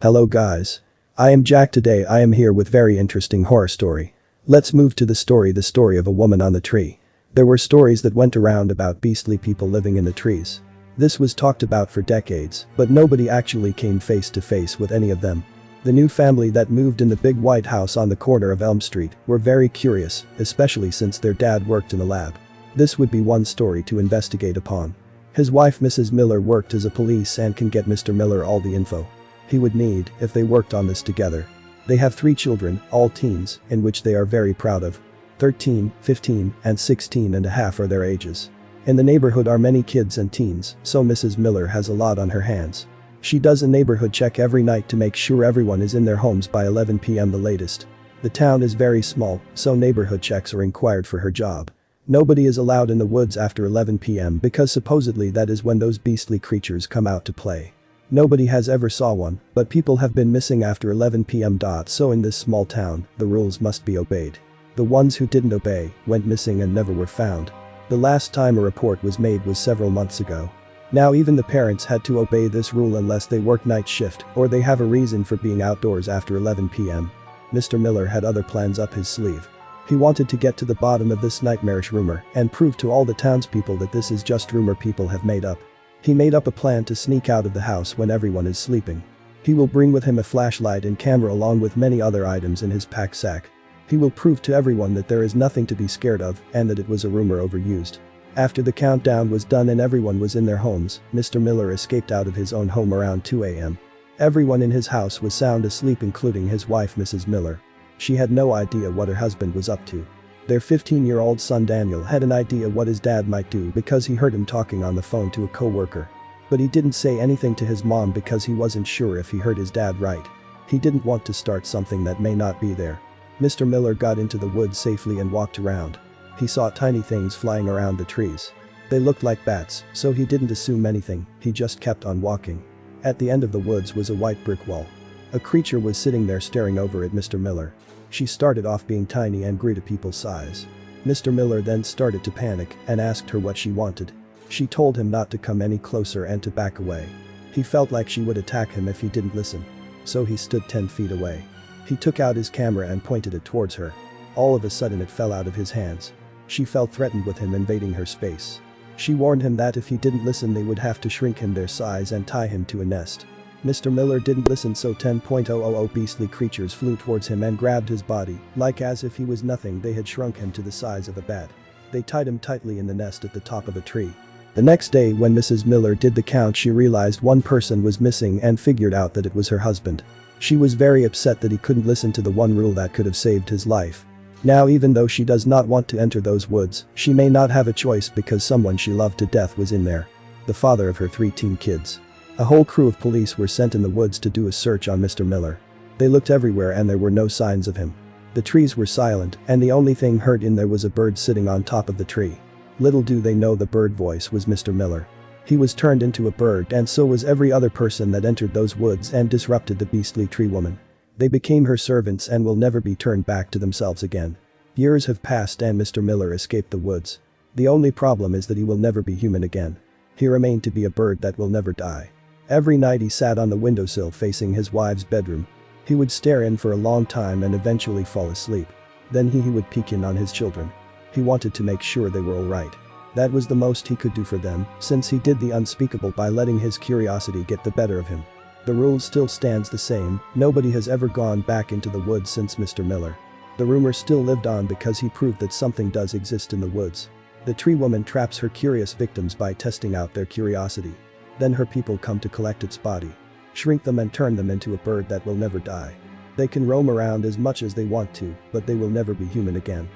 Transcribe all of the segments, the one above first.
Hello guys. I am Jack. Today I am here with very interesting horror story. Let's move to the story of a woman on the tree. There were stories that went around about beastly people living in the trees. This was talked about for decades, but nobody actually came face to face with any of them. The new family that moved in the big white house on the corner of Elm Street were very curious, especially since their dad worked in a lab. This would be one story to investigate upon. His wife Mrs. Miller worked as a police and can get Mr. Miller all the info he would need if they worked on this together. They have 3 children, all teens, in which they are very proud of. 13, 15, and 16 and a half are their ages. In the neighborhood are many kids and teens, so Mrs. Miller has a lot on her hands. She does a neighborhood check every night to make sure everyone is in their homes by 11 p.m. the latest. The town is very small, so neighborhood checks are required for her job. Nobody is allowed in the woods after 11 p.m. because supposedly that is when those beastly creatures come out to play. Nobody has ever saw one, but people have been missing after 11 p.m. So in this small town, the rules must be obeyed. The ones who didn't obey went missing and never were found. The last time a report was made was several months ago. Now even the parents had to obey this rule unless they work night shift or they have a reason for being outdoors after 11 p.m. Mr. Miller had other plans up his sleeve. He wanted to get to the bottom of this nightmarish rumor and prove to all the townspeople that this is just rumor people have made up. He made up a plan to sneak out of the house when everyone is sleeping. He will bring with him a flashlight and camera along with many other items in his pack sack. He will prove to everyone that there is nothing to be scared of and that it was a rumor overused. After the countdown was done and everyone was in their homes, Mr. Miller escaped out of his own home around 2 a.m. Everyone in his house was sound asleep including his wife Mrs. Miller. She had no idea what her husband was up to. Their 15-year-old son Daniel had an idea what his dad might do because he heard him talking on the phone to a co-worker. But he didn't say anything to his mom because he wasn't sure if he heard his dad right. He didn't want to start something that may not be there. Mr. Miller got into the woods safely and walked around. He saw tiny things flying around the trees. They looked like bats, so he didn't assume anything, he just kept on walking. At the end of the woods was a white brick wall. A creature was sitting there staring over at Mr. Miller. She started off being tiny and grew to people's size. Mr. Miller then started to panic and asked her what she wanted. She told him not to come any closer and to back away. He felt like she would attack him if he didn't listen. So he stood 10 feet away. He took out his camera and pointed it towards her. All of a sudden it fell out of his hands. She felt threatened with him invading her space. She warned him that if he didn't listen they would have to shrink him their size and tie him to a nest. Mr. Miller didn't listen so 10,000 beastly creatures flew towards him and grabbed his body, like as if he was nothing they had shrunk him to the size of a bat. They tied him tightly in the nest at the top of a tree. The next day when Mrs. Miller did the count she realized one person was missing and figured out that it was her husband. She was very upset that he couldn't listen to the one rule that could have saved his life. Now even though she does not want to enter those woods, she may not have a choice because someone she loved to death was in there. The father of her 3 teen kids. A whole crew of police were sent in the woods to do a search on Mr. Miller. They looked everywhere and there were no signs of him. The trees were silent and the only thing heard in there was a bird sitting on top of the tree. Little do they know the bird voice was Mr. Miller. He was turned into a bird and so was every other person that entered those woods and disrupted the beastly tree woman. They became her servants and will never be turned back to themselves again. Years have passed and Mr. Miller escaped the woods. The only problem is that he will never be human again. He remained to be a bird that will never die. Every night he sat on the windowsill facing his wife's bedroom. He would stare in for a long time and eventually fall asleep. Then he would peek in on his children. He wanted to make sure they were alright. That was the most he could do for them, since he did the unspeakable by letting his curiosity get the better of him. The rule still stands the same, nobody has ever gone back into the woods since Mr. Miller. The rumor still lived on because he proved that something does exist in the woods. The tree woman traps her curious victims by testing out their curiosity. Then her people come to collect its body, shrink them and turn them into a bird that will never die. They can roam around as much as they want to, but they will never be human again.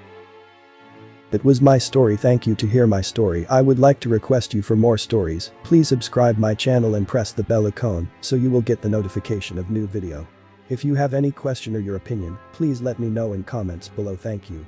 That was my story. Thank you to hear my story. I would like to request you for more stories. Please subscribe my channel and press the bell icon so you will get the notification of new video. If you have any question or your opinion, please let me know in comments below. Thank you.